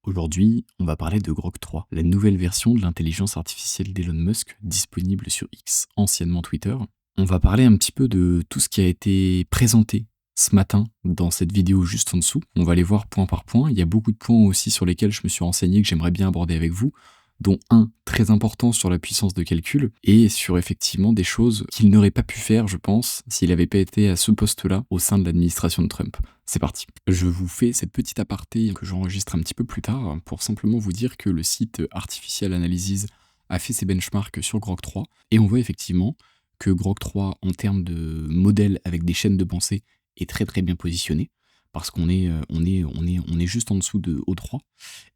Aujourd'hui, on va parler de Grok 3, la nouvelle version de l'intelligence artificielle d'Elon Musk disponible sur X, anciennement Twitter. On va parler un petit peu de tout ce qui a été présenté ce matin dans cette vidéo juste en dessous. On va les voir point par point. Il y a beaucoup de points aussi sur lesquels je me suis renseigné que j'aimerais bien aborder avec vous, dont un très important sur la puissance de calcul et sur effectivement des choses qu'il n'aurait pas pu faire, je pense, s'il n'avait pas été à ce poste-là au sein de l'administration de Trump. C'est parti. Je vous fais cette petite aparté que j'enregistre un petit peu plus tard pour simplement vous dire que le site Artificial Analysis a fait ses benchmarks sur Grok 3 et on voit effectivement que Grok 3 en termes de modèle avec des chaînes de pensée est très très bien positionné parce qu'on est juste en dessous de O3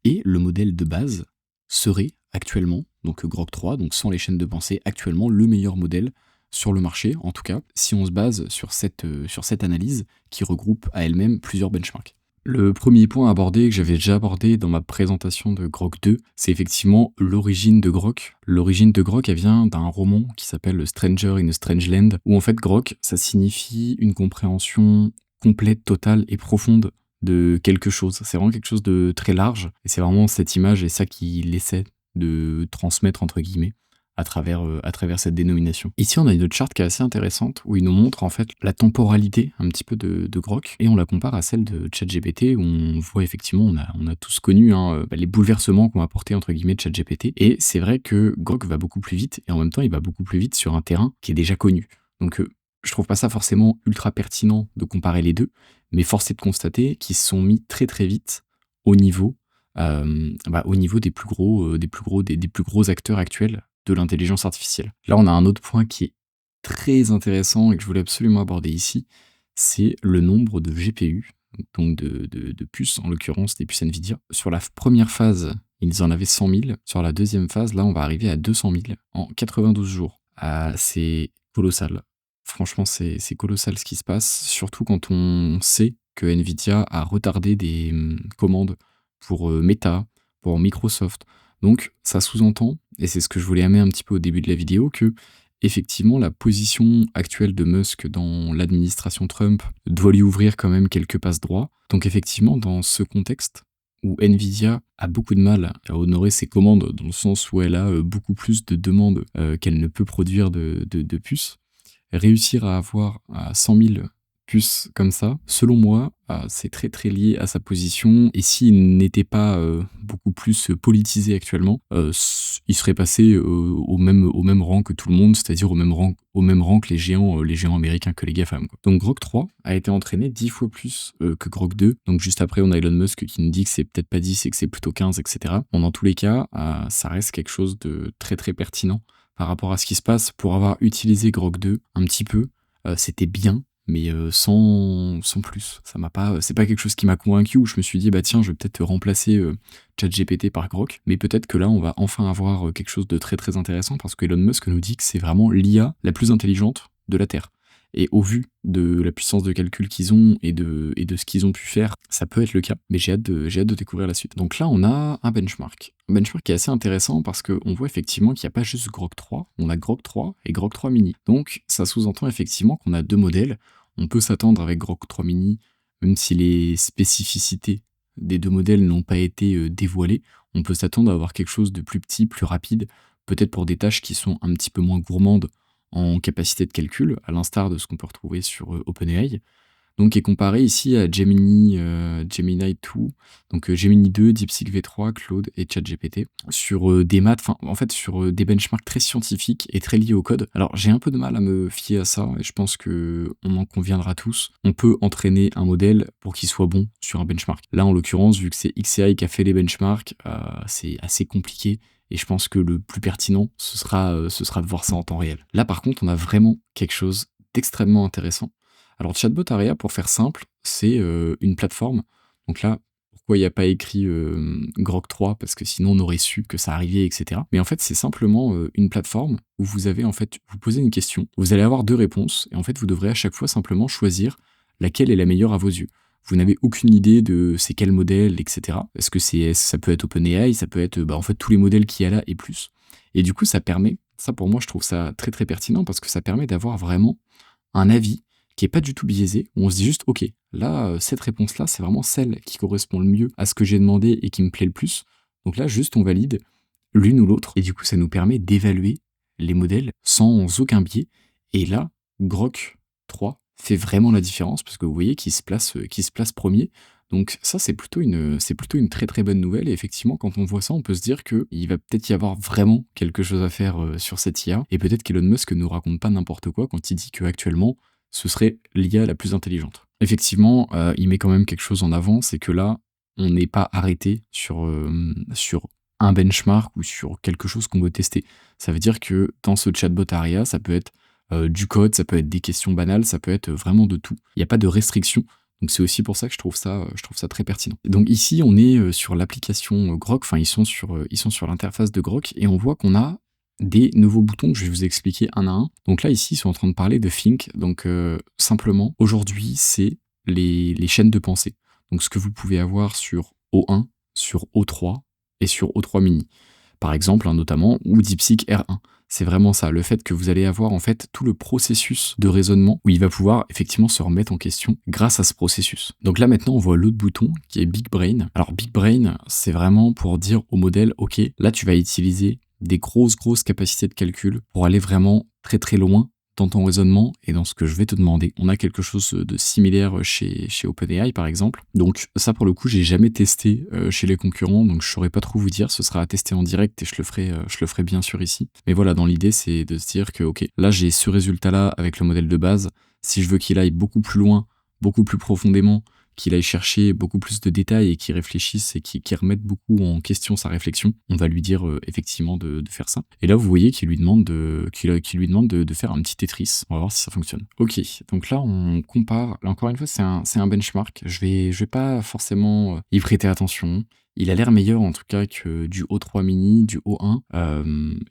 et le modèle de base serait actuellement, donc Grok 3, donc sans les chaînes de pensée, actuellement le meilleur modèle sur le marché, en tout cas, si on se base sur cette analyse qui regroupe à elle-même plusieurs benchmarks. Le premier point abordé, que j'avais déjà abordé dans ma présentation de Grok 2, c'est effectivement l'origine de Grok. L'origine de Grok, elle vient d'un roman qui s'appelle Stranger in a Strange Land, où en fait Grok, ça signifie une compréhension complète, totale et profonde de quelque chose. C'est vraiment quelque chose de très large, et c'est vraiment cette image et ça qu'il essaie de transmettre, entre guillemets, à travers cette dénomination. Ici, on a une autre charte qui est assez intéressante, où il nous montre en fait la temporalité un petit peu de Grok, et on la compare à celle de ChatGPT, où on voit effectivement, on a tous connu les bouleversements qu'ont apporté entre guillemets ChatGPT, et c'est vrai que Grok va beaucoup plus vite, et en même temps, il va beaucoup plus vite sur un terrain qui est déjà connu. Donc, je trouve pas ça forcément ultra pertinent de comparer les deux, mais force est de constater qu'ils se sont mis très très vite au niveau, au niveau des plus gros acteurs actuels de l'intelligence artificielle. Là, on a un autre point qui est très intéressant et que je voulais absolument aborder ici, c'est le nombre de GPU, donc de puces, en l'occurrence des puces NVIDIA. Sur la première phase, ils en avaient 100 000. Sur la deuxième phase, là, on va arriver à 200 000 en 92 jours. C'est colossal. Franchement, c'est colossal ce qui se passe, surtout quand on sait que NVIDIA a retardé des commandes pour Meta, pour Microsoft. Donc, ça sous-entend, et c'est ce que je voulais amener un petit peu au début de la vidéo, que effectivement, la position actuelle de Musk dans l'administration Trump doit lui ouvrir quand même quelques passes droits. Donc effectivement, dans ce contexte où Nvidia a beaucoup de mal à honorer ses commandes, dans le sens où elle a beaucoup plus de demandes qu'elle ne peut produire de puces, réussir à avoir 100 000 puces comme ça, selon moi, c'est très très lié à sa position. Et s'il n'était pas beaucoup plus politisé actuellement, il serait passé au même rang que tout le monde, c'est-à-dire au même rang que les géants américains, que les GAFAM, quoi. Donc Grok 3 a été entraîné 10 fois plus que Grok 2. Donc juste après, on a Elon Musk qui nous dit que c'est peut-être pas 10 et que c'est plutôt 15, etc. Bon, dans tous les cas, ça reste quelque chose de très très pertinent par rapport à ce qui se passe. Pour avoir utilisé Grok 2 un petit peu, c'était bien, mais sans plus. Ça m'a pas, c'est pas quelque chose qui m'a convaincu, où je me suis dit, bah tiens, je vais peut-être remplacer ChatGPT par Grok. Mais peut-être que là, on va enfin avoir quelque chose de très très intéressant, parce que Elon Musk nous dit que c'est vraiment l'IA la plus intelligente de la Terre. Et au vu de la puissance de calcul qu'ils ont et de ce qu'ils ont pu faire, ça peut être le cas, mais j'ai hâte de découvrir la suite. Donc là, on a un benchmark. Un benchmark qui est assez intéressant parce qu'on voit effectivement qu'il n'y a pas juste Grok 3, on a Grok 3 et Grok 3 mini. Donc ça sous-entend effectivement qu'on a deux modèles. On peut s'attendre avec Grok 3 mini, même si les spécificités des deux modèles n'ont pas été dévoilées, on peut s'attendre à avoir quelque chose de plus petit, plus rapide, peut-être pour des tâches qui sont un petit peu moins gourmandes en capacité de calcul, à l'instar de ce qu'on peut retrouver sur OpenAI, donc qui est comparé ici à Gemini 2, donc Gemini 2, DeepSeek V3, Claude et ChatGPT, sur des maths, enfin en fait sur des benchmarks très scientifiques et très liés au code. Alors j'ai un peu de mal à me fier à ça, et je pense que on en conviendra tous. On peut entraîner un modèle pour qu'il soit bon sur un benchmark. Là en l'occurrence, vu que c'est XAI qui a fait les benchmarks, c'est assez compliqué. Et je pense que le plus pertinent, ce sera de voir ça en temps réel. Là, par contre, on a vraiment quelque chose d'extrêmement intéressant. Alors, Chatbot Aria, pour faire simple, c'est une plateforme. Donc là, pourquoi il n'y a pas écrit Grok 3? Parce que sinon, on aurait su que ça arrivait, etc. Mais en fait, c'est simplement une plateforme où vous avez, en fait, vous posez une question, vous allez avoir deux réponses, et en fait, vous devrez à chaque fois simplement choisir laquelle est la meilleure à vos yeux. Vous n'avez aucune idée de c'est quel modèle, etc. Est-ce que ça peut être OpenAI, ça peut être en fait tous les modèles qu'il y a là et plus. Et du coup, ça permet, ça pour moi, je trouve ça très très pertinent, parce que ça permet d'avoir vraiment un avis qui est pas du tout biaisée, où on se dit juste: «OK, là, cette réponse-là, c'est vraiment celle qui correspond le mieux à ce que j'ai demandé et qui me plaît le plus. Donc là, juste on valide l'une ou l'autre» et du coup, ça nous permet d'évaluer les modèles sans aucun biais et là, Grok 3 fait vraiment la différence parce que vous voyez qu'il se place 1er. Donc ça, c'est plutôt une très, très bonne nouvelle et effectivement, quand on voit ça, on peut se dire qu'il va peut-être y avoir vraiment quelque chose à faire, sur cette IA et peut-être qu'Elon Musk ne nous raconte pas n'importe quoi quand il dit qu'actuellement, ce serait l'IA la plus intelligente. Effectivement, il met quand même quelque chose en avant, c'est que là, on n'est pas arrêté sur un benchmark ou sur quelque chose qu'on veut tester. Ça veut dire que dans ce chatbot Aria, ça peut être, du code, ça peut être des questions banales, ça peut être, vraiment de tout. Il y a pas de restriction, donc c'est aussi pour ça que je trouve ça très pertinent. Donc ici, on est, sur l'application, Grok, enfin ils sont sur l'interface de Grok et on voit qu'on a des nouveaux boutons que je vais vous expliquer un à un. Donc là, ici, ils sont en train de parler de Think, donc simplement, aujourd'hui, c'est les chaînes de pensée. Donc ce que vous pouvez avoir sur O1, sur O3 et sur O3 mini. Par exemple, hein, notamment, ou DeepSeek R1. C'est vraiment ça, le fait que vous allez avoir en fait tout le processus de raisonnement où il va pouvoir effectivement se remettre en question grâce à ce processus. Donc là maintenant on voit l'autre bouton qui est Big Brain. Alors Big Brain, c'est vraiment pour dire au modèle, ok, là tu vas utiliser des grosses capacités de calcul pour aller vraiment très très loin dans ton raisonnement et dans ce que je vais te demander. On a quelque chose de similaire chez OpenAI par exemple. Donc ça pour le coup j'ai jamais testé chez les concurrents, donc je saurais pas trop vous dire, ce sera à tester en direct et je le ferai bien sûr ici. Mais voilà, dans l'idée c'est de se dire que ok, là j'ai ce résultat là avec le modèle de base, si je veux qu'il aille beaucoup plus loin, beaucoup plus profondément, qu'il aille chercher beaucoup plus de détails et qu'il réfléchisse et qu'il remette beaucoup en question sa réflexion, on va lui dire effectivement de faire ça. Et là, vous voyez qu'il lui demande, de faire un petit Tetris. On va voir si ça fonctionne. Ok, donc là, on compare. Là, encore une fois, c'est un benchmark. Je vais pas forcément y prêter attention. Il a l'air meilleur en tout cas que du O3 mini, du O1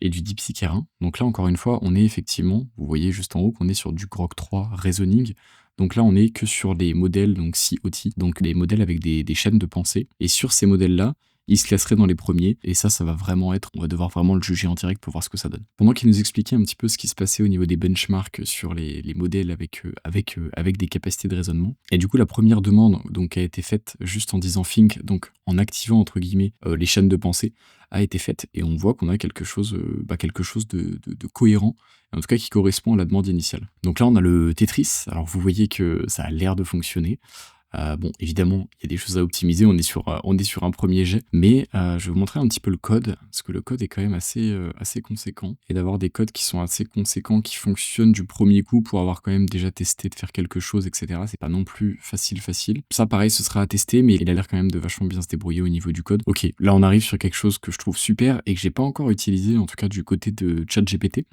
et du DeepSeek R1. Donc là, encore une fois, on est effectivement, vous voyez juste en haut qu'on est sur du Grok 3 Reasoning. Donc là, on est que sur les modèles donc COT, donc les modèles avec des chaînes de pensée. Et sur ces modèles-là, il se classerait dans les premiers. Et ça va vraiment être, on va devoir vraiment le juger en direct pour voir ce que ça donne. Pendant qu'il nous expliquait un petit peu ce qui se passait au niveau des benchmarks sur les modèles avec des capacités de raisonnement. Et du coup, la première demande donc, a été faite juste en disant think, donc en activant entre guillemets les chaînes de pensée, a été faite. Et on voit qu'on a quelque chose de cohérent, en tout cas qui correspond à la demande initiale. Donc là, on a le Tetris. Alors vous voyez que ça a l'air de fonctionner. Bon, évidemment, il y a des choses à optimiser, on est sur un premier jet, mais je vais vous montrer un petit peu le code, parce que le code est quand même assez conséquent, et d'avoir des codes qui sont assez conséquents, qui fonctionnent du premier coup pour avoir quand même déjà testé de faire quelque chose, etc. C'est pas non plus facile. Ça, pareil, ce sera à tester, mais il a l'air quand même de vachement bien se débrouiller au niveau du code. Ok, là on arrive sur quelque chose que je trouve super et que j'ai pas encore utilisé, en tout cas du côté de ChatGPT.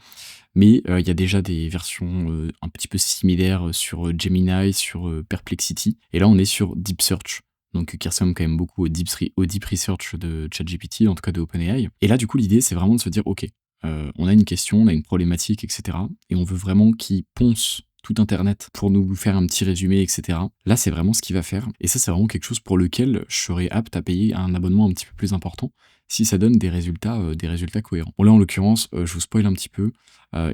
Mais il y a déjà des versions un petit peu similaires sur Gemini, sur Perplexity. Et là, on est sur Deep Search, donc qui ressemble quand même beaucoup au Deep Research de ChatGPT, en tout cas de OpenAI. Et là, du coup, l'idée, c'est vraiment de se dire, ok, on a une question, on a une problématique, etc. Et on veut vraiment qu'il ponce tout Internet pour nous faire un petit résumé, etc. Là, c'est vraiment ce qu'il va faire. Et ça, c'est vraiment quelque chose pour lequel je serais apte à payer un abonnement un petit peu plus important si ça donne des résultats cohérents. Bon, là, en l'occurrence, je vous spoil un petit peu.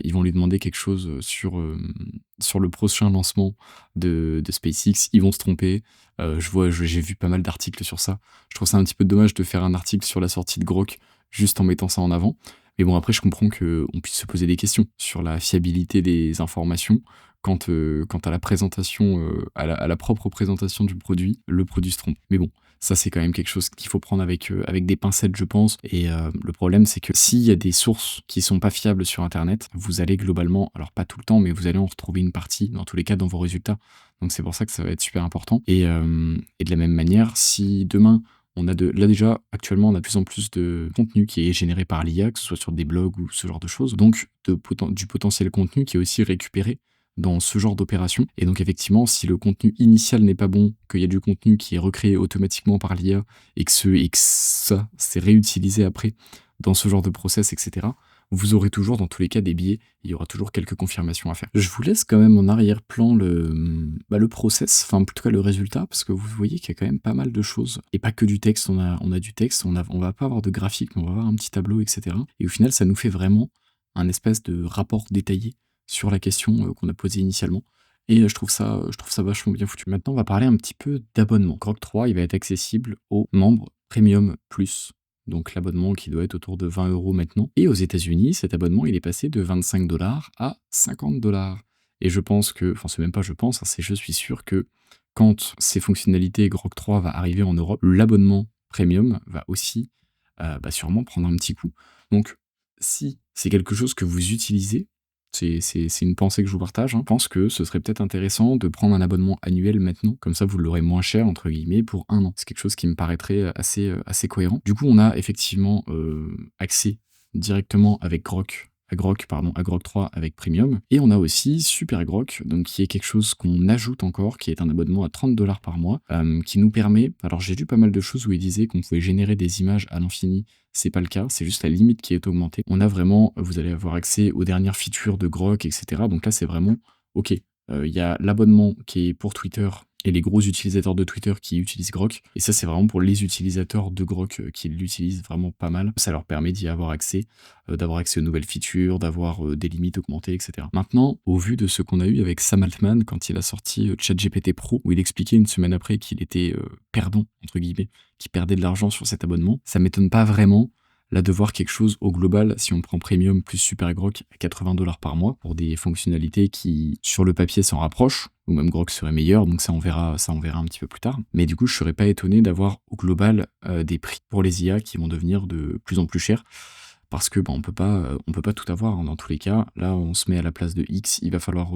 Ils vont lui demander quelque chose sur le prochain lancement de SpaceX. Ils vont se tromper. J'ai vu pas mal d'articles sur ça. Je trouve ça un petit peu dommage de faire un article sur la sortie de Grok juste en mettant ça en avant. Mais bon, après, je comprends qu'on puisse se poser des questions sur la fiabilité des informations quant à la présentation, à la propre présentation du produit, le produit se trompe. Mais bon, ça c'est quand même quelque chose qu'il faut prendre avec des pincettes, je pense. Et le problème, c'est que s'il y a des sources qui sont pas fiables sur Internet, vous allez globalement, alors pas tout le temps, mais vous allez en retrouver une partie, dans tous les cas, dans vos résultats. Donc c'est pour ça que ça va être super important. Et de la même manière, si demain, là déjà, actuellement, on a de plus en plus de contenu qui est généré par l'IA, que ce soit sur des blogs ou ce genre de choses. Donc, du potentiel contenu qui est aussi récupéré dans ce genre d'opération. Et donc, effectivement, si le contenu initial n'est pas bon, qu'il y a du contenu qui est recréé automatiquement par l'IA et que ça, c'est réutilisé après dans ce genre de process, etc., vous aurez toujours, dans tous les cas, des biais. Il y aura toujours quelques confirmations à faire. Je vous laisse quand même en arrière-plan le process, enfin, en tout cas, le résultat, parce que vous voyez qu'il y a quand même pas mal de choses. Et pas que du texte, on a du texte, on va pas avoir de graphique, mais on va avoir un petit tableau, etc. Et au final, ça nous fait vraiment un espèce de rapport détaillé sur la question qu'on a posée initialement. et je trouve ça vachement bien foutu. Maintenant, on va parler un petit peu d'abonnement. Grok 3, il va être accessible aux membres Premium Plus, donc l'abonnement qui doit être autour de 20 € maintenant. Et aux États-Unis, cet abonnement, il est passé de 25 $ à 50 $. Et je pense que, enfin, c'est même pas je pense, hein, c'est je suis sûr que quand ces fonctionnalités Grok 3 va arriver en Europe, l'abonnement Premium va aussi sûrement prendre un petit coup. Donc, si c'est quelque chose que vous utilisez, c'est une pensée que je vous partage, hein. Je pense que ce serait peut-être intéressant de prendre un abonnement annuel maintenant, comme ça vous l'aurez «moins cher» entre guillemets pour 1 an. C'est quelque chose qui me paraîtrait assez cohérent. Du coup, on a effectivement accès directement avec à Grok 3 avec Premium, et on a aussi Super Grok, donc qui est quelque chose qu'on ajoute encore, qui est un abonnement à 30 $ par mois, qui nous permet, alors j'ai lu pas mal de choses où ils disaient qu'on pouvait générer des images à l'infini. C'est pas le cas, c'est juste la limite qui est augmentée. On a vraiment, vous allez avoir accès aux dernières features de Grok, et cetera. Donc là, c'est vraiment OK. Il y a l'abonnement qui est pour Twitter et les gros utilisateurs de Twitter qui utilisent Grok, et ça, c'est vraiment pour les utilisateurs de Grok qui l'utilisent vraiment pas mal. Ça leur permet d'y avoir accès, d'avoir accès aux nouvelles features, d'avoir des limites augmentées, et cetera. Maintenant, au vu de ce qu'on a eu avec Sam Altman quand il a sorti ChatGPT Pro, où il expliquait une semaine après qu'il était perdant, entre guillemets, qu'il perdait de l'argent sur cet abonnement, ça m'étonne pas vraiment là de voir quelque chose au global, si on prend Premium plus Super Grok, à 80 $ par mois pour des fonctionnalités qui, sur le papier, s'en rapprochent, ou même Grok serait meilleur, donc ça on verra un petit peu plus tard. Mais du coup, je serais pas étonné d'avoir au global des prix pour les IA qui vont devenir de plus en plus chers. Parce que on peut pas tout avoir, hein, dans tous les cas. Là, on se met à la place de X, il va falloir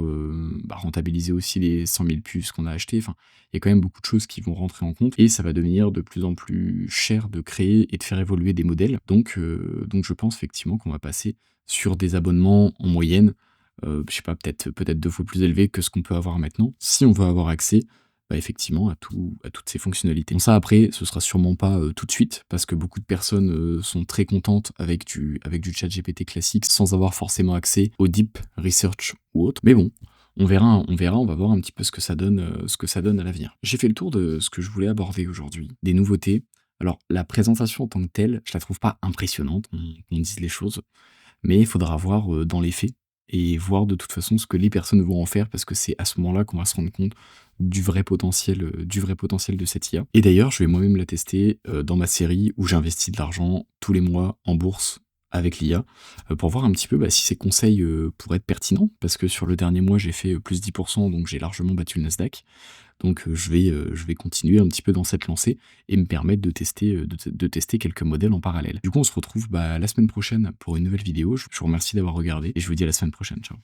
rentabiliser aussi les 100 000 puces qu'on a achetées. Enfin, il y a quand même beaucoup de choses qui vont rentrer en compte, et ça va devenir de plus en plus cher de créer et de faire évoluer des modèles. Donc je pense effectivement qu'on va passer sur des abonnements en moyenne, je sais pas, peut-être 2 fois plus élevés que ce qu'on peut avoir maintenant, si on veut avoir accès effectivement à toutes ces fonctionnalités. Bon, ça après, ce sera sûrement pas tout de suite, parce que beaucoup de personnes sont très contentes avec du ChatGPT classique sans avoir forcément accès au deep research ou autre. Mais bon, on va voir un petit peu ce que ça donne à l'avenir. J'ai fait le tour de ce que je voulais aborder aujourd'hui, des nouveautés. Alors, la présentation en tant que telle, je la trouve pas impressionnante, qu'on dise les choses, mais il faudra voir dans les faits, et voir de toute façon ce que les personnes vont en faire, parce que c'est à ce moment-là qu'on va se rendre compte du vrai potentiel de cette IA. Et d'ailleurs, je vais moi-même la tester dans ma série où j'investis de l'argent tous les mois en bourse avec l'IA, pour voir un petit peu si ces conseils pourraient être pertinents, parce que sur le dernier mois, j'ai fait plus 10%, donc j'ai largement battu le Nasdaq. Donc je vais continuer un petit peu dans cette lancée et me permettre de tester quelques modèles en parallèle. Du coup, on se retrouve la semaine prochaine pour une nouvelle vidéo. Je vous remercie d'avoir regardé et je vous dis à la semaine prochaine. Ciao.